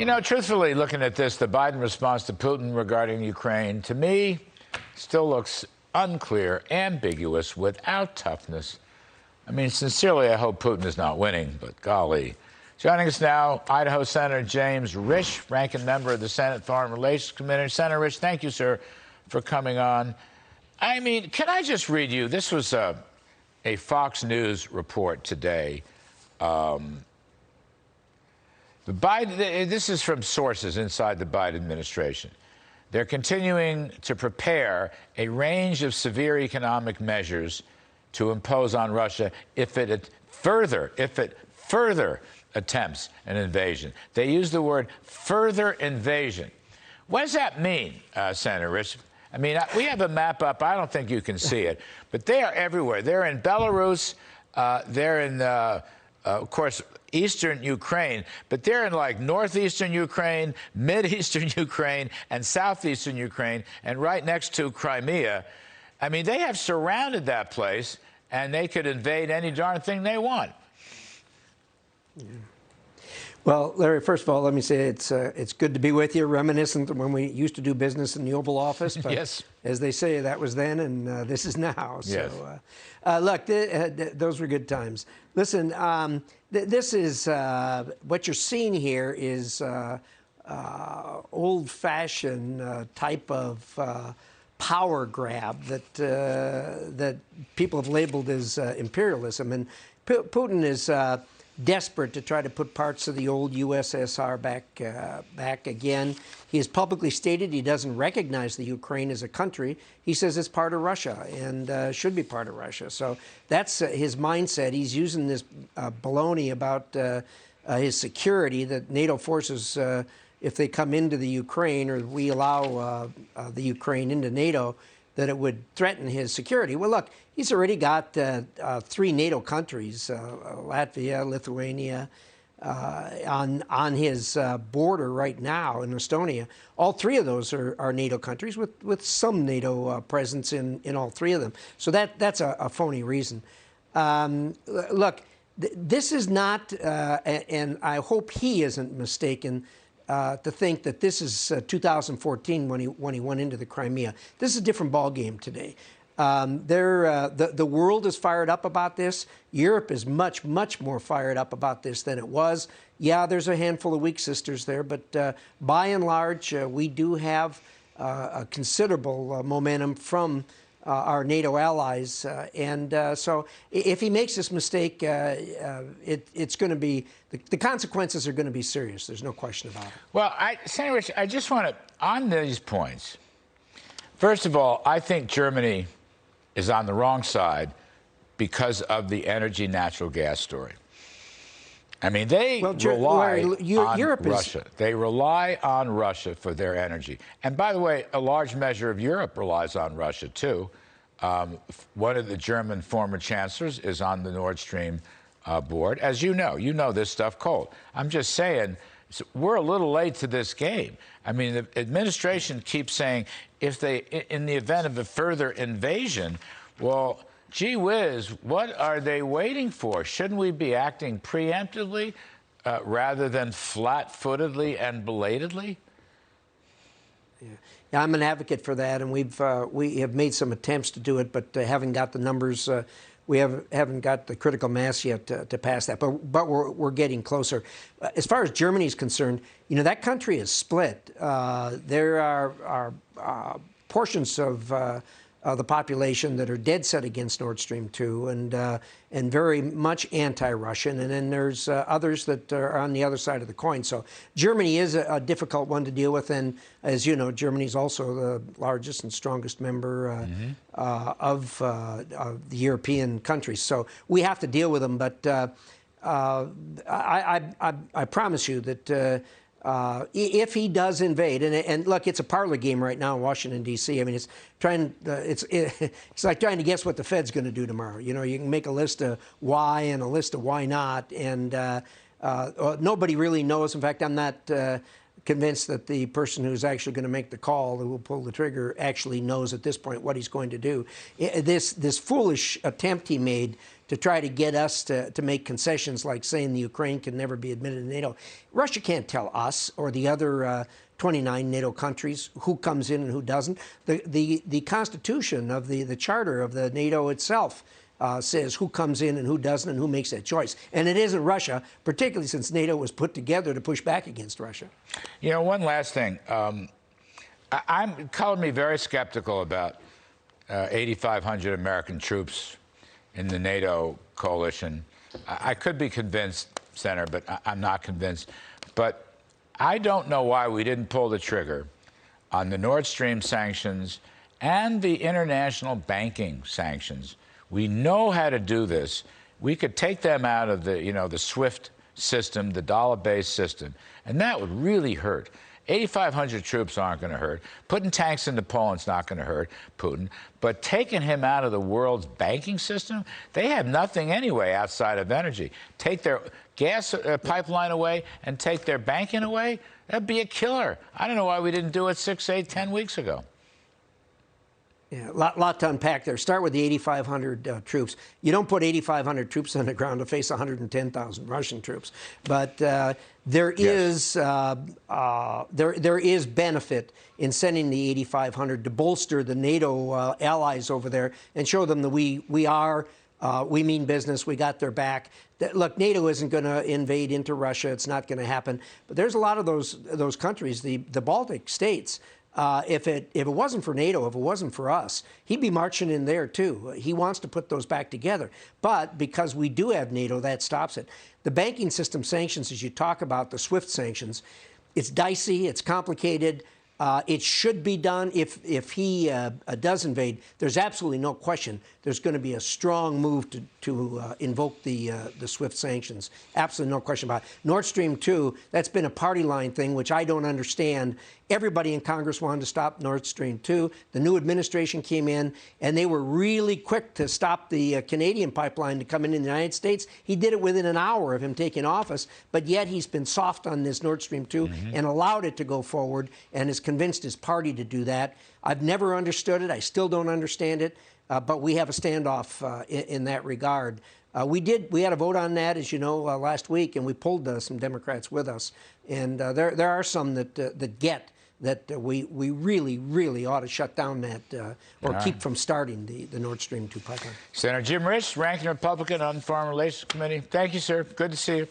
Truthfully, looking at this, the Biden response to Putin regarding Ukraine, to me, still looks unclear, ambiguous, without toughness. Sincerely, I hope Putin is not winning, but golly. Joining us now, Idaho Senator James Risch, ranking member of the Senate Foreign Relations Committee. Senator Risch, thank you, sir, for coming on. Can I just read you? This was a Fox News report today. This is from sources inside the Biden administration. They're continuing to prepare a range of severe economic measures to impose on Russia if it further attempts an invasion. They use the word further invasion. What does that mean, Senator Risch? We have a map up. I don't think you can see it, but they are everywhere. They're in Belarus. They're in, of course, eastern Ukraine, but they're in like northeastern Ukraine, mid-eastern Ukraine, and southeastern Ukraine, and right next to Crimea. They have surrounded that place, and they could invade any darn thing they want. Yeah. Well, Larry, first of all, let me say it's good to be with you, reminiscent of when we used to do business in the Oval Office. But yes. As they say, that was then, and this is now. Yes. So, look, those were good times. Listen, this is what you're seeing here is old-fashioned type of power grab that people have labeled as imperialism, and Putin is desperate to try to put parts of the old USSR back again. He has publicly stated he doesn't recognize the Ukraine as a country. He says it's part of Russia and should be part of Russia. So that's his mindset. He's using this baloney about his security, that NATO forces, if they come into the Ukraine or we allow the Ukraine into NATO, that it would threaten his security. Well, look, he's already got 3 NATO countries, Latvia, Lithuania, on his border right now in Estonia. All 3 of those are NATO countries with some NATO presence in all 3 of them. So that's a phony reason. Look, this is not, and I hope he isn't mistaken, to think that this is 2014 when he went into the Crimea. This is a different ballgame today. The world is fired up about this. Europe is much, much more fired up about this than it was. Yeah, there's a handful of weak sisters there, but by and large, we do have a considerable momentum from our NATO allies. So if he makes this mistake, it's going to be, the consequences are going to be serious. There's no question about it. Well, Senator Risch, I just want to, on these points, first of all, I think Germany is on the wrong side because of the energy natural gas story. They rely on Russia. They rely on Russia for their energy. And by the way, a large measure of Europe relies on Russia, too. One of the German former chancellors is on the Nord Stream board. As you know this stuff cold. I'm just saying, we're a little late to this game. The administration keeps saying in the event of a further invasion, well, gee whiz, what are they waiting for? Shouldn't we be acting preemptively rather than flat-footedly and belatedly? Yeah, I'm an advocate for that, and we have made some attempts to do it, but haven't got the numbers. We haven't got the critical mass yet to pass that, but we're getting closer. As far as Germany is concerned, that country is split. There are portions of the population that are dead set against Nord Stream 2 and very much anti-Russian, and then there's others that are on the other side of the coin. So Germany is a difficult one to deal with, and as you know, Germany is also the largest and strongest member of the European countries. So we have to deal with them, but I promise you that if he does invade, and look, it's a parlor game right now in Washington, D.C. It's like trying to guess what the Fed's going to do tomorrow. You can make a list of why and a list of why not, and nobody really knows. In fact, I'm not convinced that the person who's actually going to make the call, who will pull the trigger, actually knows at this point what he's going to do. This foolish attempt he made to try to get us to make concessions, like saying the Ukraine can never be admitted to NATO. Russia can't tell us or the other 29 NATO countries who comes in and who doesn't. The Constitution of the Charter of the NATO itself says who comes in and who doesn't and who makes that choice. And it isn't Russia, particularly since NATO was put together to push back against Russia. You know, one last thing. I'm calling me very skeptical about 8,500 American troops in the NATO coalition. I could be convinced, Senator, but I'm not convinced. But I don't know why we didn't pull the trigger on the Nord Stream sanctions and the international banking sanctions. We know how to do this. We could take them out of the, the SWIFT system, the dollar-based system, and that would really hurt. 8,500 troops aren't going to hurt. Putting tanks into Poland's not going to hurt Putin. But taking him out of the world's banking system, they have nothing anyway outside of energy. Take their gas pipeline away and take their banking away, that'd be a killer. I don't know why we didn't do it 6, 8, 10 weeks ago. Yeah, lot to unpack there. Start with the 8,500 troops. You don't put 8,500 troops on the ground to face 110,000 Russian troops. But there is benefit in sending the 8,500 to bolster the NATO allies over there and show them that we mean business. We got their back. Look, NATO isn't going to invade into Russia. It's not going to happen. But there's a lot of those countries, the Baltic states. If it wasn't for NATO, if it wasn't for us, he'd be marching in there too. He wants to put those back together. But because we do have NATO, that stops it. The banking system sanctions, as you talk about, the SWIFT sanctions, it's dicey, it's complicated. It should be done. If he does invade, there's absolutely no question there's going to be a strong move to invoke the SWIFT sanctions. Absolutely no question about it. Nord Stream 2, that's been a party line thing, which I don't understand. Everybody in Congress wanted to stop Nord Stream 2. The new administration came in, and they were really quick to stop the Canadian pipeline to come in the United States. He did it within an hour of him taking office, but yet he's been soft on this Nord Stream 2 and allowed it to go forward and has convinced his party to do that. I've never understood it. I still don't understand it, but we have a standoff in that regard. We had a vote on that, as you know, last week, and we pulled some Democrats with us. And there are some that get that we really, really ought to shut down that or keep from starting the Nord Stream 2 pipeline. Senator Jim Risch, Ranking Republican on the Foreign Relations Committee. Thank you, sir. Good to see you.